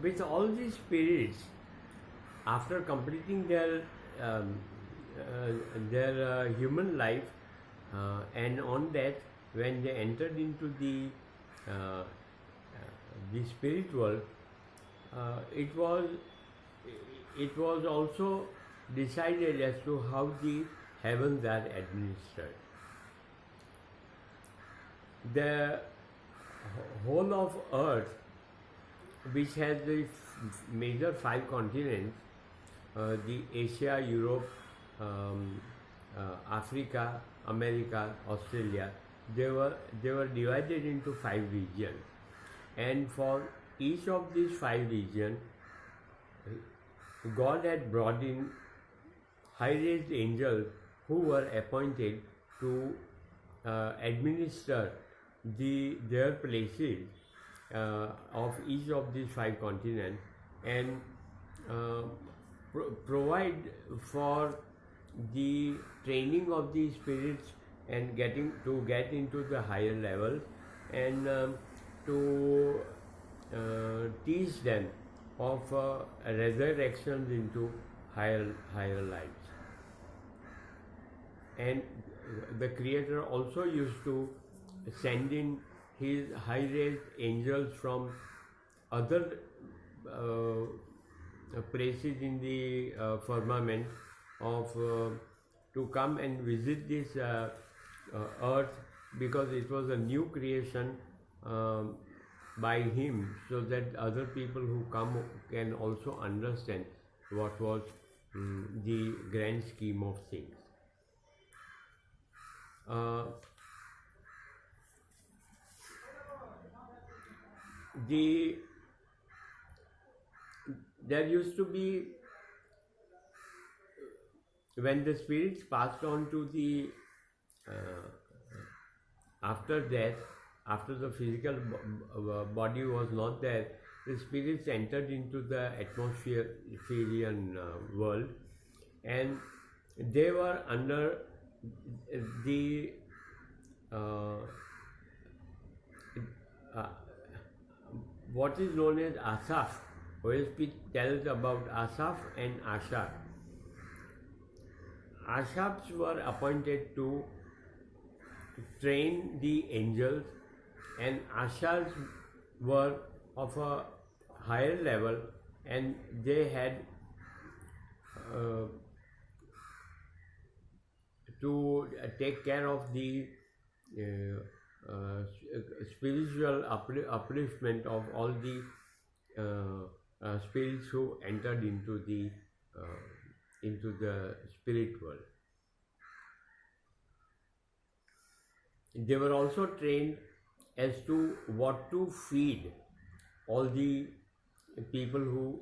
with all these spirits, after completing um, human life, and on that, when they entered into the spirit world, uh, it was it was also decided as to how the heavens are administered. The whole of earth, which has the major five continents, the Asia, Europe, um, Africa, America, Australia, they were divided into five regions, and for each of these five regions, God had brought in high-raised angels who were appointed to administer their places of each of these five continents, and uh, provide for the training of the spirits and get into the higher levels, and to teach them of resurrections into higher lives. And the Creator also used to send in his high-raised angels from other places in the firmament to come and visit this earth, because it was a new creation by him, so that other people who come can also understand what was the grand scheme of things. There used to be, when the spirits passed on to the after death, after the physical body was not there, the spirits entered into the atmospherian world, and they were under the what is known as Asaf. OSP tells about Asaf and Asha. Ashafs were appointed to train the angels, and Ashas were of a higher level, and they had to take care of the spiritual upliftment of all the spirits who entered into the spirit world. They were also trained as to what to feed all the people who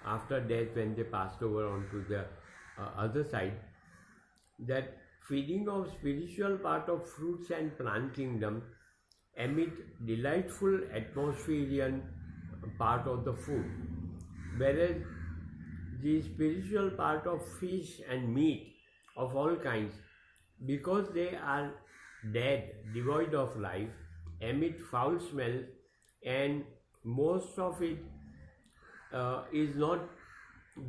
after death, when they passed over onto the other side, that feeding of spiritual part of fruits and plant kingdom amid delightful atmospherian part of the food, whereas the spiritual part of fish and meat of all kinds, because they are dead, devoid of life, emit foul smells, and most of it is not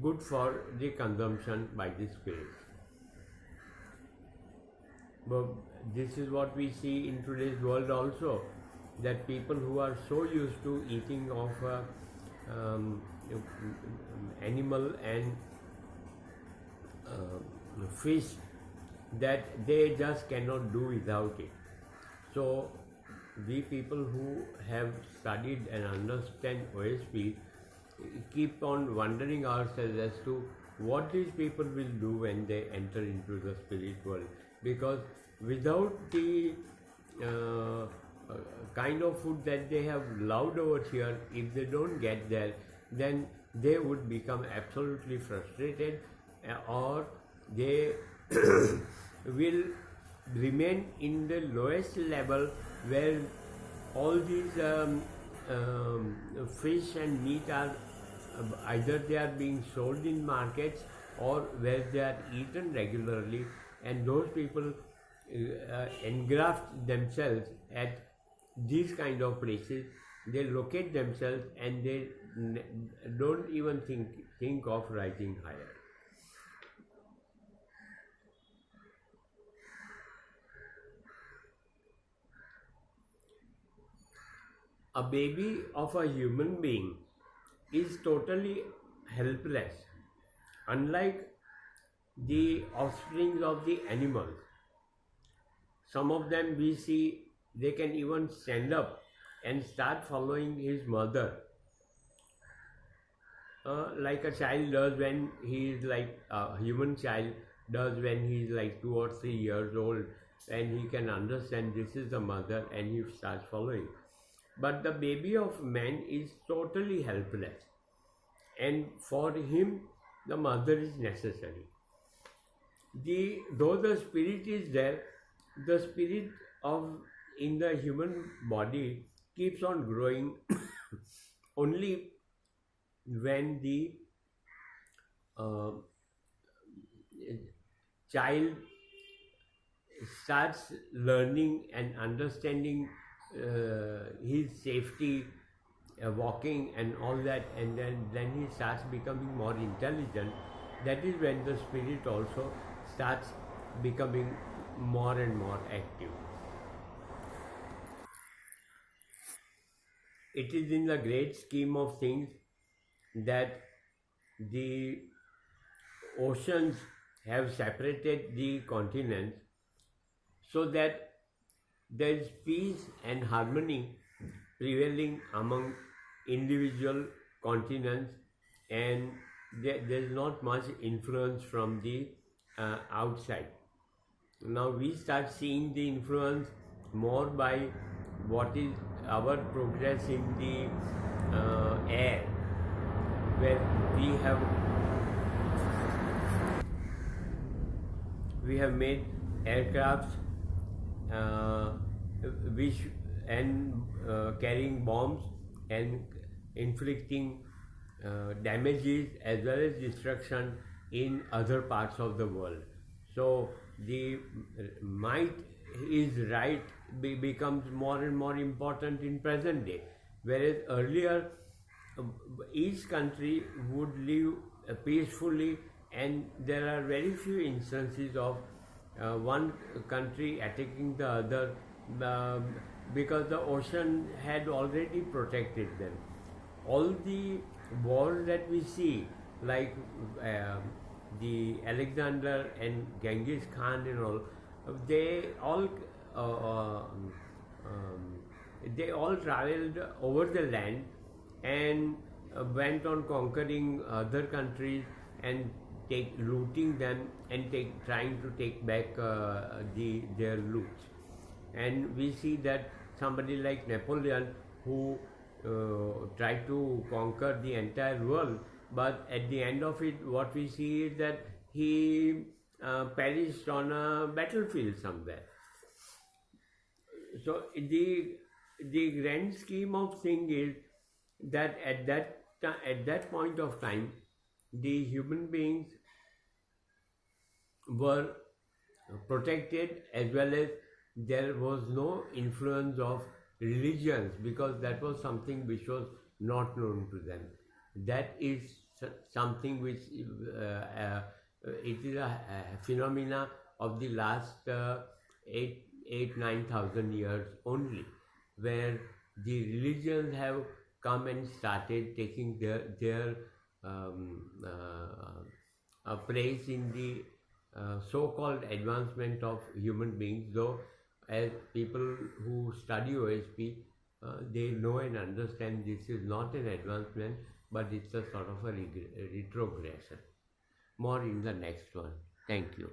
good for the consumption by the spirits. But this is what we see in today's world also, that people who are so used to eating of animal and fish, that they just cannot do without it. So we people who have studied and understand OSP keep on wondering ourselves as to what these people will do when they enter into the spirit world, because without the kind of food that they have loved over here, if they don't get there, then they would become absolutely frustrated, or they will remain in the lowest level, where all these fish and meat are either they are being sold in markets or where they are eaten regularly, and those people engraft themselves at these kind of places they locate themselves and they don't even think of rising higher. A baby of a human being is totally helpless, unlike the offsprings of the animals. Some of them we see they can even stand up and start following his mother, like a child does when he is like a human child does when he is like 2 or 3 years old, and he can understand this is the mother and he starts following. But the baby of man is totally helpless, and for him the mother is necessary. Though the spirit is there, the spirit of in the human body keeps on growing only when the uh, child starts learning and understanding his safety, walking and all that, and then he starts becoming more intelligent. That is when the spirit also starts becoming more and more active. It is in the great scheme of things that the oceans have separated the continents so that there is peace and harmony prevailing among individual continents, and there is not much influence from the outside. Now we start seeing the influence more by what is our progress in the air, where we have made aircrafts which and carrying bombs and inflicting damages as well as destruction in other parts of the world. So the might is right becomes more and more important in present day, whereas earlier each country would live peacefully, and there are very few instances of one country attacking the other because the ocean had already protected them. All the wars that we see, like the Alexander and Genghis Khan and all, they all traveled over the land and went on conquering other countries and looting them and trying to take back their loot. And we see that somebody like Napoleon, who tried to conquer the entire world, but at the end of it, what we see is that he perished on a battlefield somewhere. So the grand scheme of thing is that at that point of time, the human beings were protected, as well as there was no influence of religions, because that was something which was not known to them. That is something which it is a phenomena of the last 9,000 years only, where the religions have come and started taking their place in the so-called advancement of human beings. Though as people who study OSP, they know and understand this is not an advancement, but it's a sort of a retrogression. More in the next one. Thank you.